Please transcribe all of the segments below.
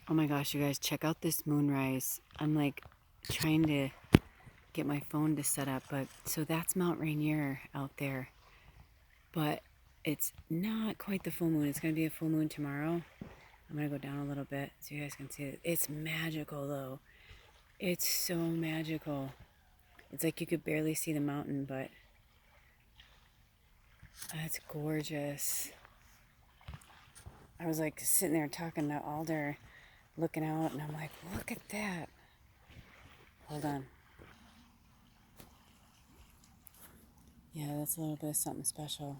Oh my gosh, you guys, check out this moonrise. I'm like trying to get my phone to set up, but so that's Mount Rainier out there. But it's not quite the full moon. It's going to be a full moon tomorrow. I'm going to go down a little bit so you guys can see it. It's magical though. It's so magical. It's like you could barely see the mountain, but it's gorgeous. I was like sitting there talking to Alder, looking out, and I'm like, look at that. Hold on. Yeah, that's a little bit of something special.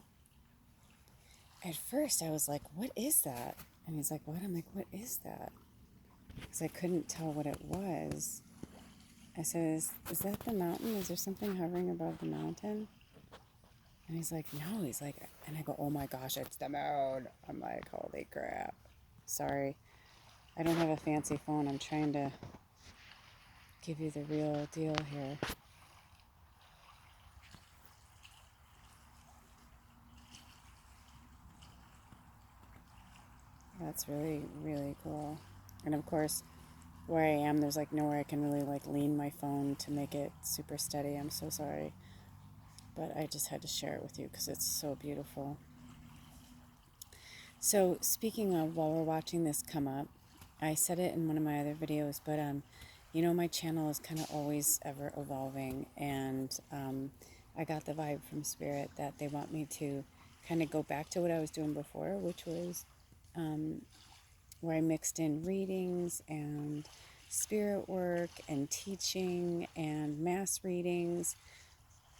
At first, I was like, what is that? And he's like, what? I'm like, what is that? Because I couldn't tell what it was. I said, is that the mountain? Is there something hovering above the mountain? And he's like, no. He's like, and I go, oh my gosh, it's the moon. I'm like, holy crap. Sorry. I don't have a fancy phone. I'm trying to give you the real deal here. That's really, really cool. And of course, where I am, there's like nowhere I can really like lean my phone to make it super steady. I'm so sorry. But I just had to share it with you because it's so beautiful. So speaking of, while we're watching this come up, I said it in one of my other videos, but you know, my channel is kind of always ever evolving, and I got the vibe from Spirit that they want me to kind of go back to what I was doing before, which was where I mixed in readings and spirit work and teaching and mass readings.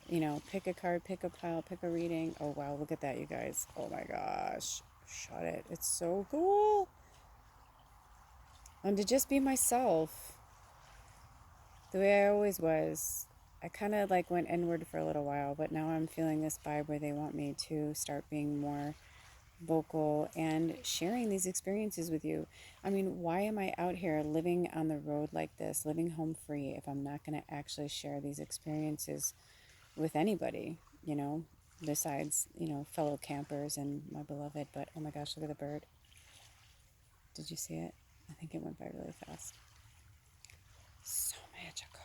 You know, pick a card, pick a pile, pick a reading. Oh wow, look at that, you guys. Oh my gosh. Shut it. It's so cool. And to just be myself the way I always was. I kind of like went inward for a little while, but now I'm feeling this vibe where they want me to start being more vocal and sharing these experiences with you. I mean, why am I out here living on the road like this, living home free, if I'm not going to actually share these experiences with anybody, you know, besides, you know, fellow campers and my beloved? But oh my gosh, look at the bird. Did you see it? I think it went by really fast. So magical.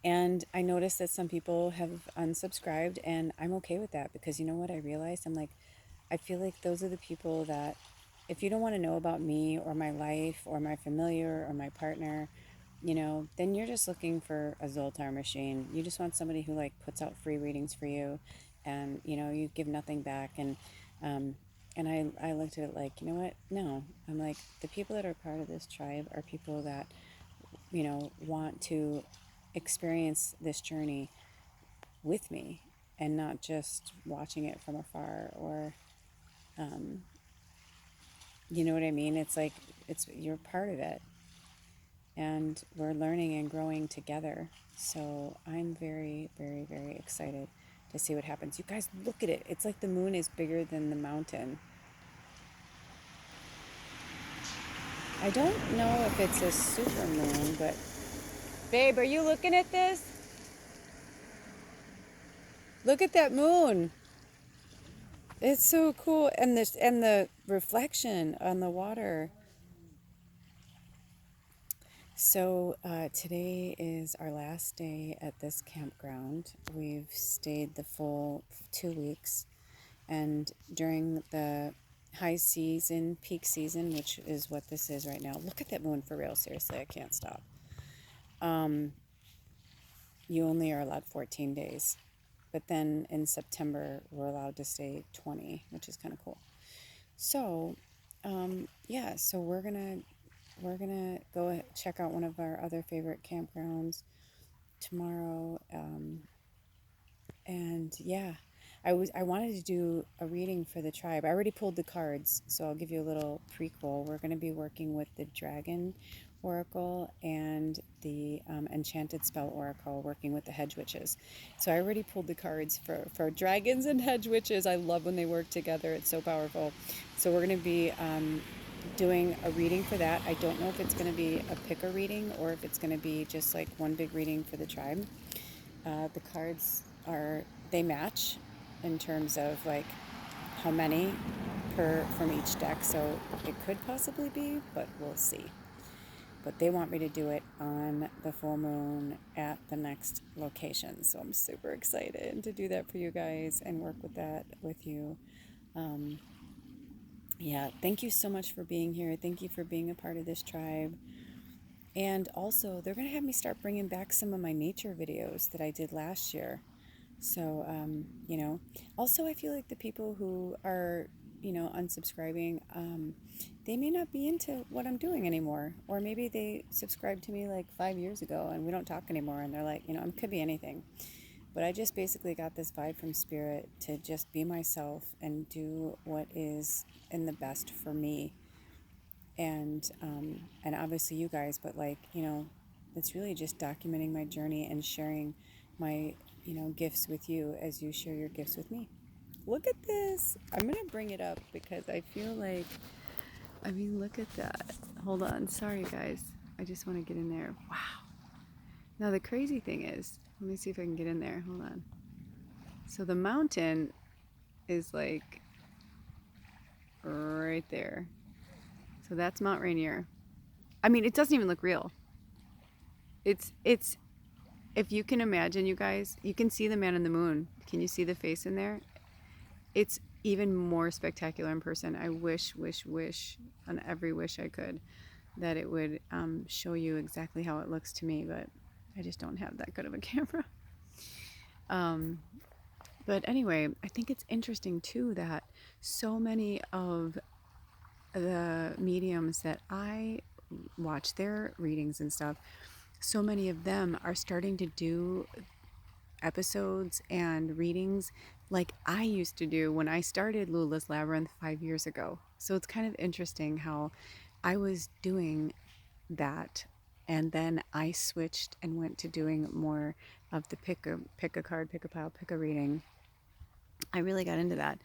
And I noticed that some people have unsubscribed, and I'm okay with that because you know what I realized? I'm like, I feel like those are the people that, if you don't want to know about me or my life or my familiar or my partner, you know, then you're just looking for a Zoltar machine. You just want somebody who like puts out free readings for you, and you know, you give nothing back. Um, and I looked at it like, you know what? No, I'm like, the people that are part of this tribe are people that, you know, want to experience this journey with me and not just watching it from afar, or you know what I mean? It's like, it's, you're part of it, and we're learning and growing together. So I'm very, very, very excited to see what happens. You guys, look at it. It's like the moon is bigger than the mountain. I don't know if it's a super moon, but babe, are you looking at this? Look at that moon. It's so cool, and this, and the reflection on the water. So today is our last day at this campground. We've stayed the full 2 weeks, and during the high season, peak season, which is what this is right now. Look at that moon for real. Seriously, I can't stop. You only are allowed 14 days, but then in September we're allowed to stay 20, which is kind of cool. So yeah, so we're gonna go check out one of our other favorite campgrounds tomorrow. And yeah, I wanted to do a reading for the tribe. I already pulled the cards, so I'll give you a little prequel. We're going to be working with the Dragon Oracle and the Enchanted Spell Oracle, working with the Hedge Witches. So I already pulled the cards for dragons and hedge witches. I love when they work together. It's so powerful. So we're going to be doing a reading for that. I don't know if it's going to be a picker reading or if it's going to be just like one big reading for the tribe. The cards are, they match in terms of like how many from each deck, so it could possibly be, but we'll see. But they want me to do it on the full moon at the next location, so I'm super excited to do that for you guys and work with that with you. Yeah, thank you so much for being here. Thank you for being a part of this tribe. And also, they're going to have me start bringing back some of my nature videos that I did last year. So, also I feel like the people who are, unsubscribing, they may not be into what I'm doing anymore. Or maybe they subscribed to me like 5 years ago and we don't talk anymore. And they're like, it could be anything. But I just basically got this vibe from spirit to just be myself and do what is in the best for me. And obviously you guys, but it's really just documenting my journey and sharing my, gifts with you as you share your gifts with me. Look at this. I'm going to bring it up because I feel like, look at that. Hold on. Sorry, guys. I just want to get in there. Wow. Now, the crazy thing is, let me see if I can get in there. Hold on. So the mountain is like right there. So that's Mount Rainier. It doesn't even look real. It's if you can imagine, you guys, you can see the man in the moon. Can you see the face in there? It's even more spectacular in person. I wish on every wish I could that it would show you exactly how it looks to me, but I just don't have that good of a camera. But anyway, I think it's interesting too that so many of the mediums that I watch their readings and stuff, so many of them are starting to do episodes and readings like I used to do when I started Lula's Labyrinth 5 years ago. So it's kind of interesting how I was doing that and then I switched and went to doing more of the pick a card, pick a pile, pick a reading. I really got into that,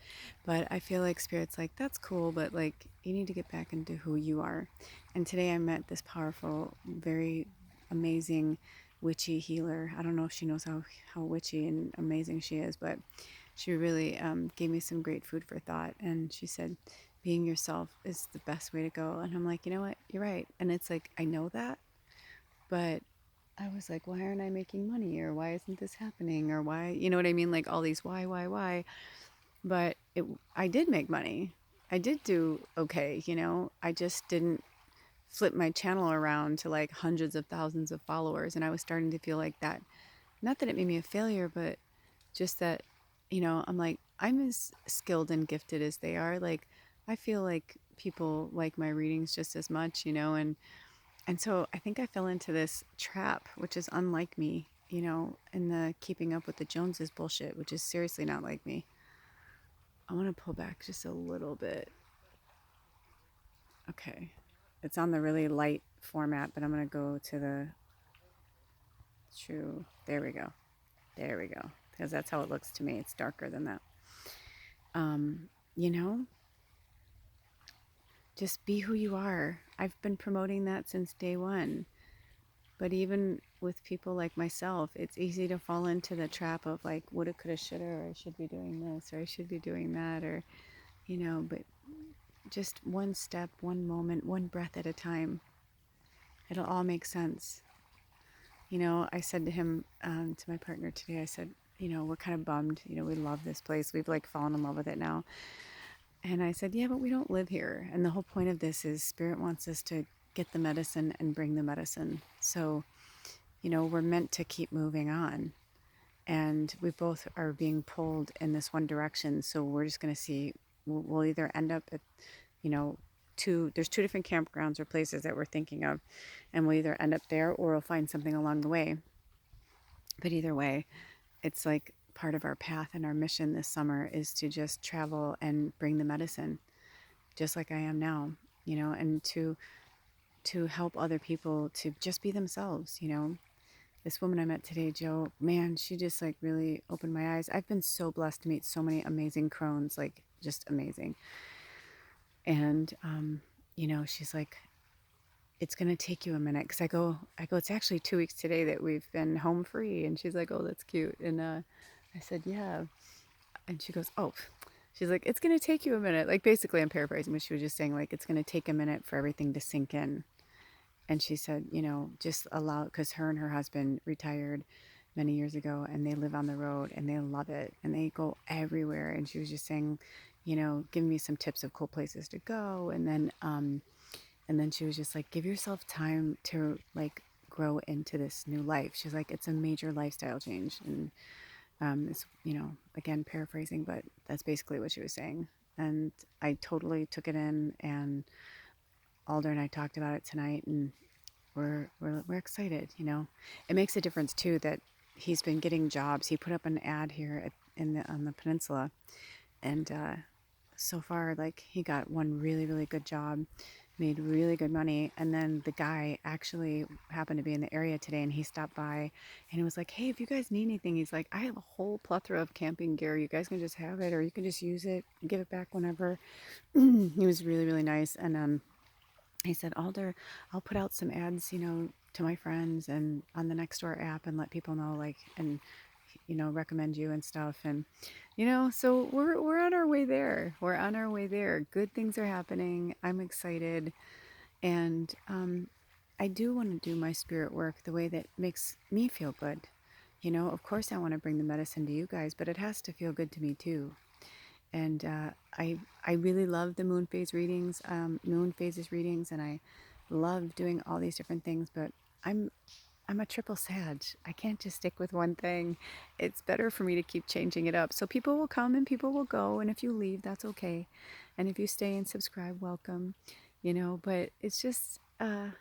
but I feel like spirit's like, that's cool, but like you need to get back into who you are. And today I met this powerful, very amazing witchy healer. I don't know if she knows how witchy and amazing she is, but she really gave me some great food for thought. And she said, being yourself is the best way to go. And I'm like, you know what? You're right. And it's like, I know that, but I was like, why aren't I making money? Or why isn't this happening? Or why, you know what I mean? Like all these why. But I did make money. I did do okay, I just didn't flip my channel around to like hundreds of thousands of followers. And I was starting to feel like that. Not that it made me a failure, but just that, I'm like, I'm as skilled and gifted as they are. Like, I feel like people like my readings just as much, and so I think I fell into this trap, which is unlike me, in the keeping up with the Joneses bullshit, which is seriously not like me. I want to pull back just a little bit. Okay. It's on the really light format, but I'm going to go to the true. There we go. Because that's how it looks to me. It's darker than that. You know, just be who you are. I've been promoting that since day one. But even with people like myself, it's easy to fall into the trap of like, woulda, coulda, shoulda, or I should be doing this, or I should be doing that, or, but just one step, one moment, one breath at a time. It'll all make sense. I said to him, to my partner today, I said, we're kind of bummed. We love this place. We've like fallen in love with it now. And I said, yeah, but we don't live here. And the whole point of this is spirit wants us to get the medicine and bring the medicine. So, we're meant to keep moving on. And we both are being pulled in this one direction. So we're just going to see, we'll either end up at, there's two different campgrounds or places that we're thinking of. And we'll either end up there or we'll find something along the way. But either way, it's like part of our path and our mission this summer is to just travel and bring the medicine, just like I am now, and to help other people to just be themselves, This woman I met today, Jo, man, she just like really opened my eyes. I've been so blessed to meet so many amazing crones, like just amazing. And, she's like, it's going to take you a minute. Cause I go, it's actually 2 weeks today that we've been home free. And she's like, oh, that's cute. And, I said, yeah. And she goes, oh, she's like, it's going to take you a minute. Like, basically, I'm paraphrasing, but she was just saying, like, it's going to take a minute for everything to sink in. And she said, you know, just allow, because her and her husband retired many years ago and they live on the road and they love it and they go everywhere. And she was just saying, you know, giving me some tips of cool places to go. And then she was just like, give yourself time to like grow into this new life. She's like, it's a major lifestyle change. And it's, you know, again, paraphrasing, but that's basically what she was saying. And I totally took it in, and Alder and I talked about it tonight, and we're excited. You know, it makes a difference too that he's been getting jobs. He put up an ad here on the peninsula, and so far, like, he got one really good job, made really good money. And then the guy actually happened to be in the area today, and he stopped by and he was like, hey, if you guys need anything, he's like, I have a whole plethora of camping gear. You guys can just have it, or you can just use it, give it back whenever. He was really nice. And he said, Alder, I'll put out some ads, you know, to my friends and on the Nextdoor app and let people know, like, and, you know, recommend you and stuff. And, you know, so we're on our way there. We're on our way there. Good things are happening. I'm excited. And I do want to do my spirit work the way that makes me feel good. You know, of course, I want to bring the medicine to you guys, but it has to feel good to me too. And I really love the moon phases readings, and I love doing all these different things. But I'm I'm a triple Sag. I can't just stick with one thing. It's better for me to keep changing it up. So people will come and people will go, and if you leave, that's okay. And if you stay and subscribe, welcome. You know, but it's just I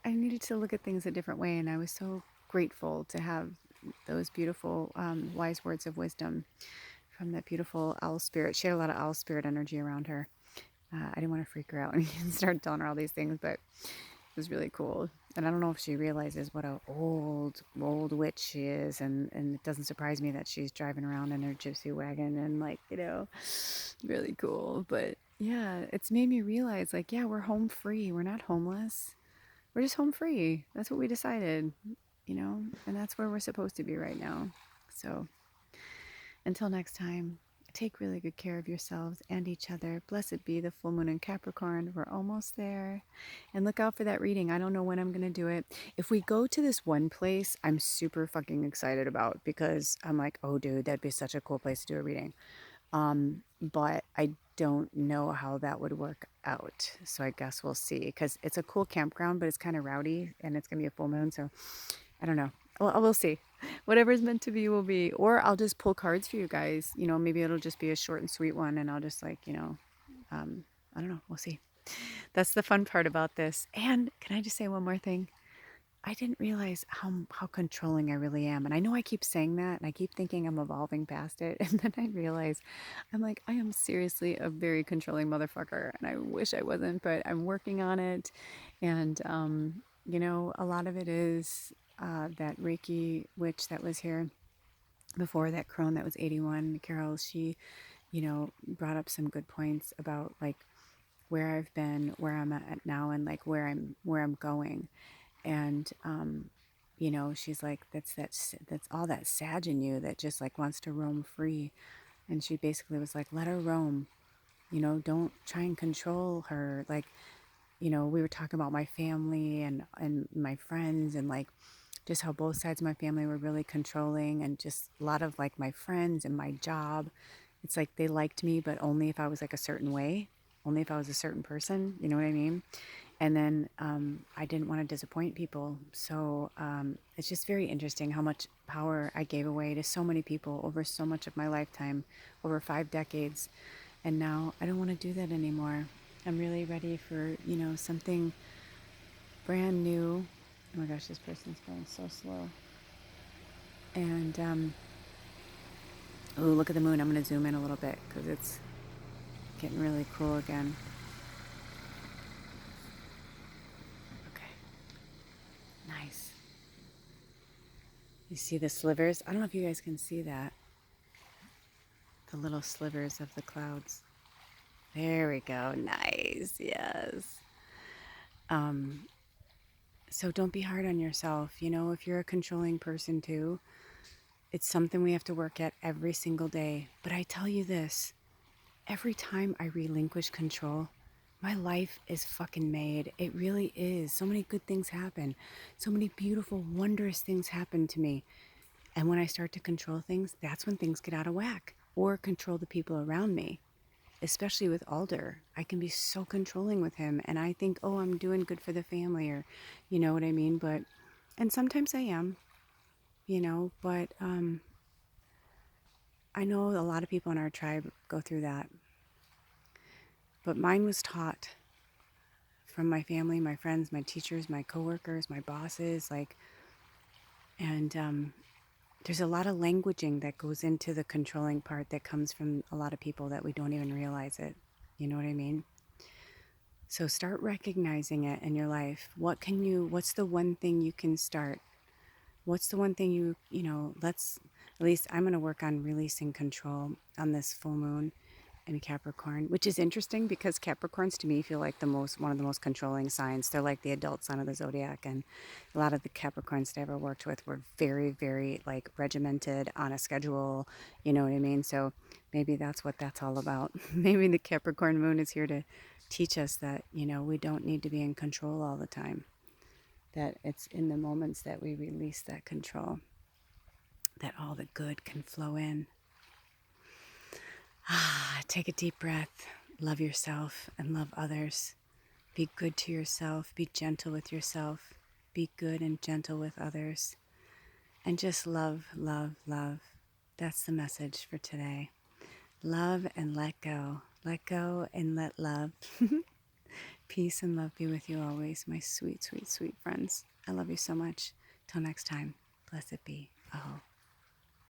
needed to look at things a different way, and I was so grateful to have those beautiful wise words of wisdom from that beautiful owl spirit. She had a lot of owl spirit energy around her. I didn't want to freak her out and start telling her all these things, but it was really cool. And I don't know if she realizes what a old witch she is, and it doesn't surprise me that she's driving around in her gypsy wagon and, like, you know, really cool. But yeah, it's made me realize, like, yeah, we're home free. We're not homeless. We're just home free. That's what we decided, you know, and that's where we're supposed to be right now. So until next time, take really good care of yourselves and each other. Blessed be the full moon in Capricorn. We're almost there. And look out for that reading. I don't know when I'm going to do it. If we go to this one place, I'm super fucking excited about, because I'm like, oh, dude, that'd be such a cool place to do a reading. But I don't know how that would work out. So I guess we'll see, because it's a cool campground, but it's kind of rowdy and it's going to be a full moon. So I don't know. Well, we'll see. Whatever's meant to be will be. Or I'll just pull cards for you guys. You know, maybe it'll just be a short and sweet one, and I'll just, like, you know, I don't know. We'll see. That's the fun part about this. And can I just say one more thing? I didn't realize how controlling I really am. And I know I keep saying that, and I keep thinking I'm evolving past it. And then I realize I'm like, I am seriously a very controlling motherfucker. And I wish I wasn't, but I'm working on it. And, you know, a lot of it is that Reiki witch that was here before, that crone that was 81, Carol, she, you know, brought up some good points about, like, where I've been, where I'm at now, and, like, where I'm going. And you know, she's like, that's all that Sag in you that just, like, wants to roam free. And she basically was like, let her roam, you know, don't try and control her. Like, you know, we were talking about my family and my friends, and, like, just how both sides of my family were really controlling, and just a lot of, like, my friends and my job, it's like they liked me, but only if I was, like, a certain way, only if I was a certain person, you know what I mean? And then I didn't want to disappoint people. So it's just very interesting how much power I gave away to so many people over so much of my lifetime, over 5 decades. And now I don't want to do that anymore. I'm really ready for, you know, something brand new. Oh my gosh, this person's going so slow. And, oh, look at the moon. I'm going to zoom in a little bit because it's getting really cool again. Okay. Nice. You see the slivers? I don't know if you guys can see that. The little slivers of the clouds. There we go. Nice. Yes. So don't be hard on yourself. You know, if you're a controlling person too, it's something we have to work at every single day. But I tell you this, every time I relinquish control, my life is fucking made. It really is. So many good things happen. So many beautiful, wondrous things happen to me. And when I start to control things, that's when things get out of whack, or control the people around me. Especially with Alder, I can be so controlling with him, and I think, oh, I'm doing good for the family, or you know what I mean? But, and sometimes I am, but I know a lot of people in our tribe go through that. But mine was taught from my family, my friends, my teachers, my coworkers, my bosses, and there's a lot of languaging that goes into the controlling part that comes from a lot of people that we don't even realize it. You know what I mean? So start recognizing it in your life. What's the one thing you can start? What's the one thing at least I'm going to work on releasing control on this full moon in Capricorn, which is interesting because Capricorns to me feel like one of the most controlling signs. They're like the adult sign of the zodiac, and a lot of the Capricorns that I ever worked with were very, very like regimented on a schedule. You know what I mean? So maybe that's what that's all about. Maybe the Capricorn moon is here to teach us that we don't need to be in control all the time. That it's in the moments that we release that control that all the good can flow in. Take a deep breath, love yourself and love others. Be good to yourself, be gentle with yourself, be good and gentle with others. And just love, love, love. That's the message for today. Love and let go. Let go and let love. Peace and love be with you always, my sweet, sweet, sweet friends. I love you so much. Till next time, blessed be. Aho.